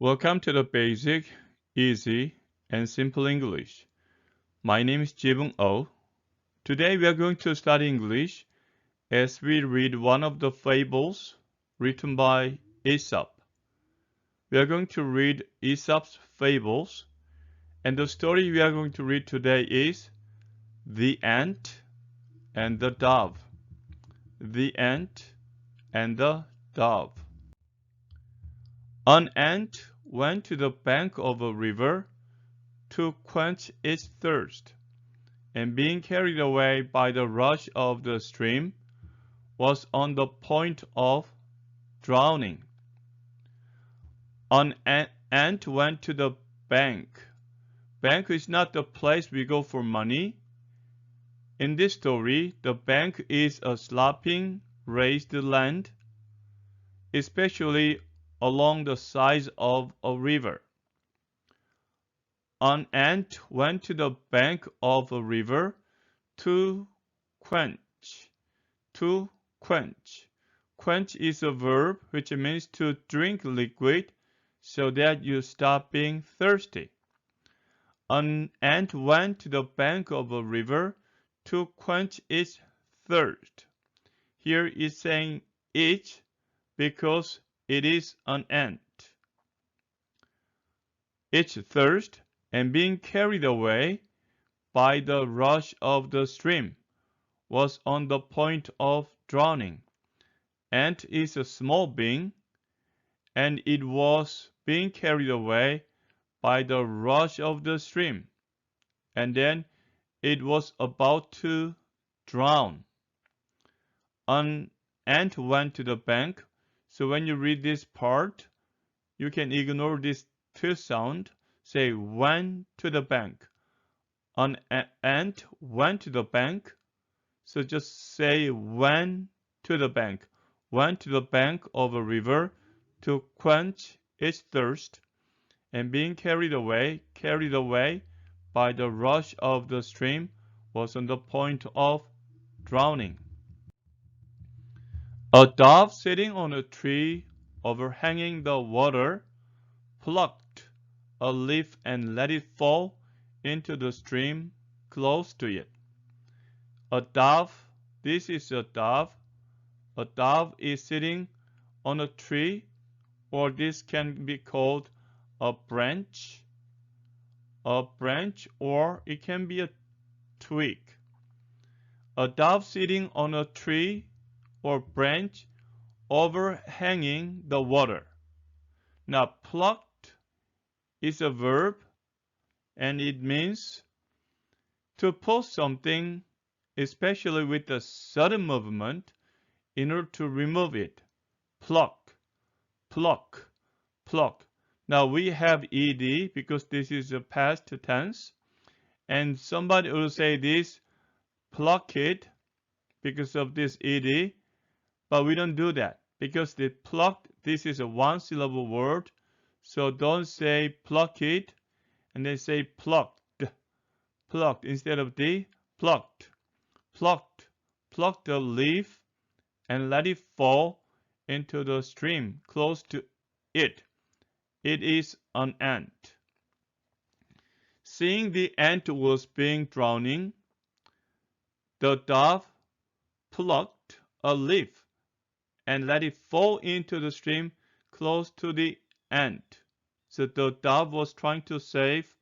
Welcome to the Basic, Easy, and Simple English. My name is Jibung Oh. Today we are going to study English as we read one of the fables written by Aesop. We are going to read Aesop's Fables, and the story we are going to read today is The Ant and the Dove. The Ant and the Dove. An ant went to the bank of a river to quench its thirst, and being carried away by the rush of the stream, was on the point of drowning. An ant went to the bank. Bank is not the place we go for money. In this story, the bank is a sloping, raised land, especially along the sides of a river. An ant went to the bank of a river to quench. To quench. Quench is a verb which means to drink liquid so that you stop being thirsty. An ant went to the bank of a river to quench its thirst. Here is saying its because it is an ant. Its thirst and being carried away by the rush of the stream was on the point of drowning. Ant is a small being, and it was being carried away by the rush of the stream, and then it was about to drown. An ant went to the bank, so when you read this part, you can ignore this to sound. Say went to the bank. An ant went to the bank, so just say went to the bank. Went to the bank of a river to quench its thirst, and being carried away by the rush of the stream, was on the point of drowning. A dove sitting on a tree overhanging the water plucked a leaf and let it fall into the stream close to it. A dove, this is a dove. A dove is sitting on a tree, or this can be called a branch, or it can be a twig. A dove sitting on a tree or branch overhanging the water. Now, plucked is a verb, and it means to pull something, especially with a sudden movement, in order to remove it. Pluck, pluck, pluck. Now we have ed because this is a past tense, and somebody will say this, pluck it, because of this ed, but we don't do that because the plucked, this is a one-syllable word, so don't say pluck it and then say plucked, plucked instead of the plucked, plucked, pluck the leaf and let it fall into the stream close to it. It is an ant. Seeing the ant was being drowning, the dove plucked a leaf and let it fall into the stream close to the ant. So the dove was trying to save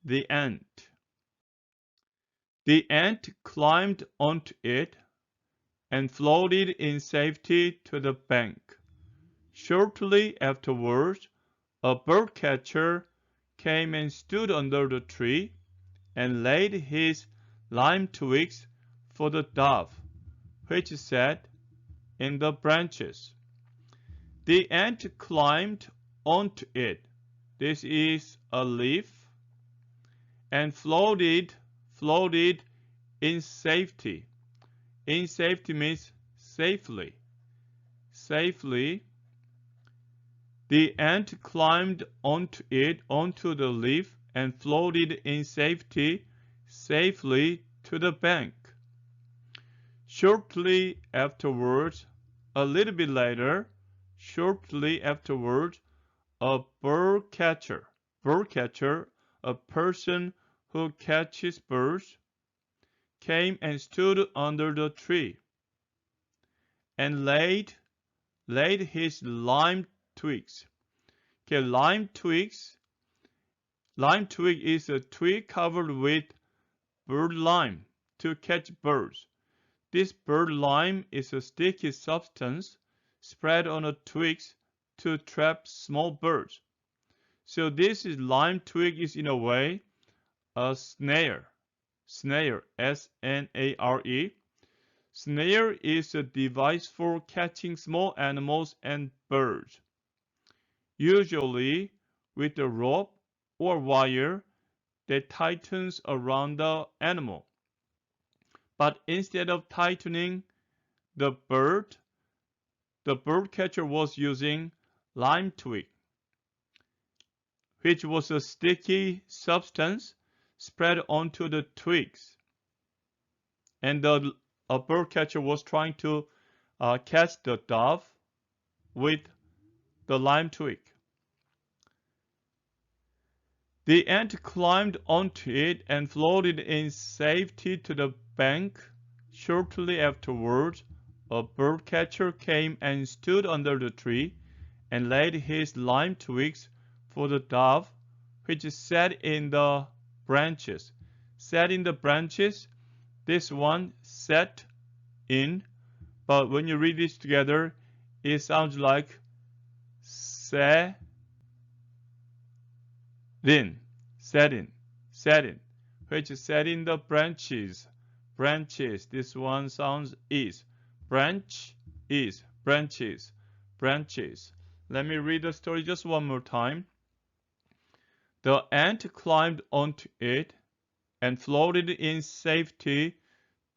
the ant. The ant climbed onto it and floated in safety to the bank. Shortly afterwards, a birdcatcher came and stood under the tree and laid his lime twigs for the dove, which sat in the branches. The ant climbed onto it. This is a leaf, and floated in safety. In safety means safely. Safely. The ant climbed onto it, onto the leaf, and floated in safety, safely to the bank. Shortly afterwards, a little bit later, shortly afterwards, a bird catcher. Bird catcher, a person who catches birds, came and stood under the tree and laid his lime twigs. Okay, lime twig is a twig covered with bird lime to catch birds. This bird lime is a sticky substance spread on the twigs to trap small birds. So this is lime twig is in a way a snare. Snare, S-N-A-R-E. Snare is a device for catching small animals and birds, usually with a rope or wire that tightens around the animal. But instead of tightening the bird, the bird catcher was using lime twig, which was a sticky substance spread onto the twigs. And the bird catcher was trying to catch the dove with the lime twig. The ant climbed onto it and floated in safety to the bank. Shortly afterwards, a bird catcher came and stood under the tree and laid his lime twigs for the dove, which sat in the branches. Sat in the branches, this one sat in, but when you read this together, it sounds like sat in, sat in, which sat in the branches. Branches, this one sounds is. Branch is, branches, branches. Let me read the story just one more time. The ant climbed onto it and floated in safety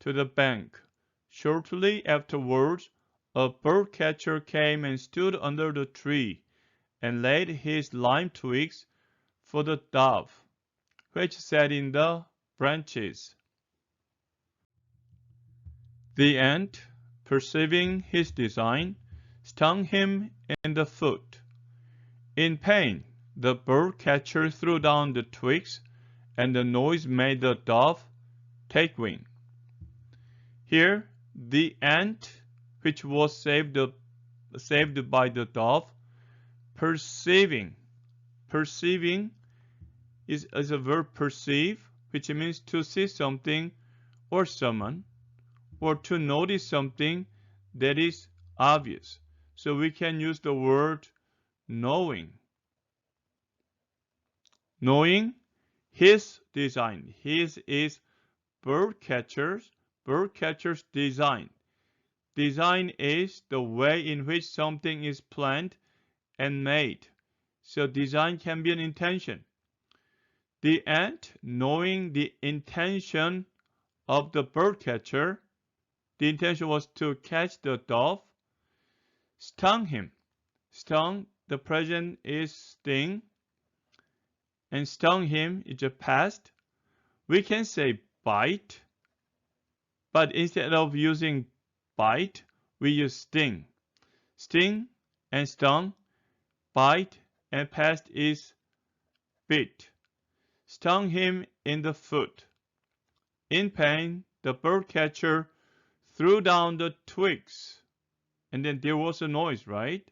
to the bank. Shortly afterwards, a bird catcher came and stood under the tree and laid his lime twigs for the dove, which sat in the branches. The ant, perceiving his design, stung him in the foot. In pain, the bird catcher threw down the twigs, and the noise made the dove take wing. Here, the ant, which was saved by the dove, perceiving is a verb perceive, which means to see something or someone, or to notice something that is obvious. So we can use the word knowing. Knowing his design. His is birdcatcher's design. Design is the way in which something is planned and made. So design can be an intention. The ant, knowing the intention of the birdcatcher, the intention was to catch the dove, stung him. Stung, the present is sting, and stung him is a past. We can say bite, but instead of using bite, we use sting. Sting and stung, bite, and past is bit. Stung him in the foot. In pain, the birdcatcher threw down the twigs. And then there was a noise, right?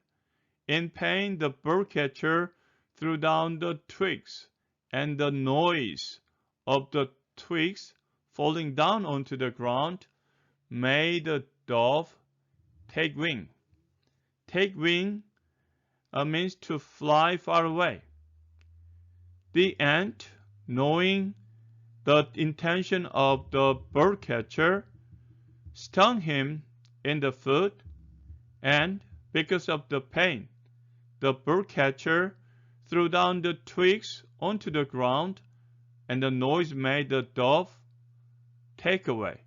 In pain, the birdcatcher threw down the twigs. And the noise of the twigs falling down onto the ground made the dove take wing. Take wing means to fly far away. The ant, knowing the intention of the birdcatcher, stung him in the foot, and because of the pain, the birdcatcher threw down the twigs onto the ground, and the noise made the dove take away,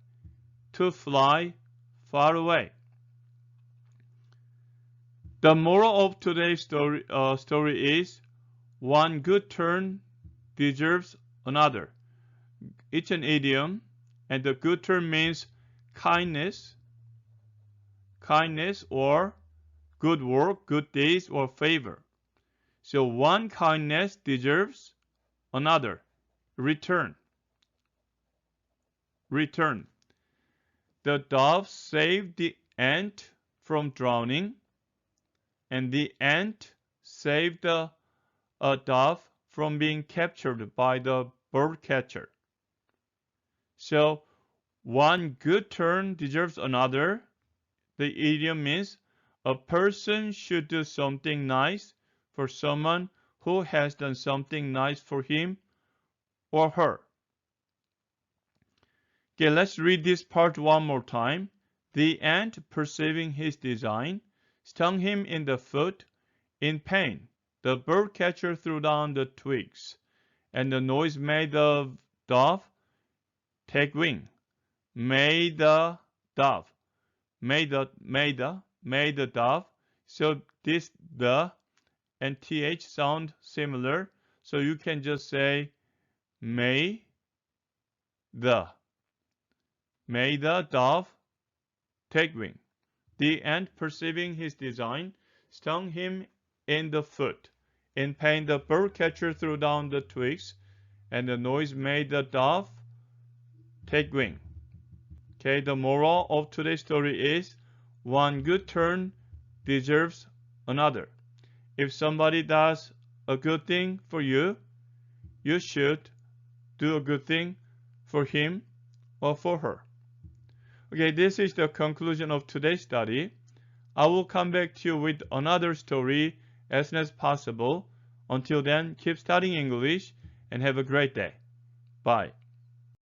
to fly far away. The moral of today's story is one good turn deserves another. It's an idiom, and the good turn means kindness or good work, good deeds, or favor. So one kindness deserves another. Return. Return. The dove saved the ant from drowning, and the ant saved the dove from being captured by the bird catcher. So one good turn deserves another. The idiom means a person should do something nice for someone who has done something nice for him or her. Okay, let's read this part one more time. The ant, perceiving his design, stung him in the foot. In pain, the bird catcher threw down the twigs, and the noise made the dove take wing. Made the dove. Made the dove. So this the and th sound similar. So you can just say may the. May the dove take wing. The ant, perceiving his design, stung him in the foot. In pain, the bird catcher threw down the twigs, and the noise made the dove take wing. Okay, the moral of today's story is one good turn deserves another. If somebody does a good thing for you, you should do a good thing for him or for her. Okay, this is the conclusion of today's study. I will come back to you with another story as soon as possible. Until then, keep studying English and have a great day. Bye.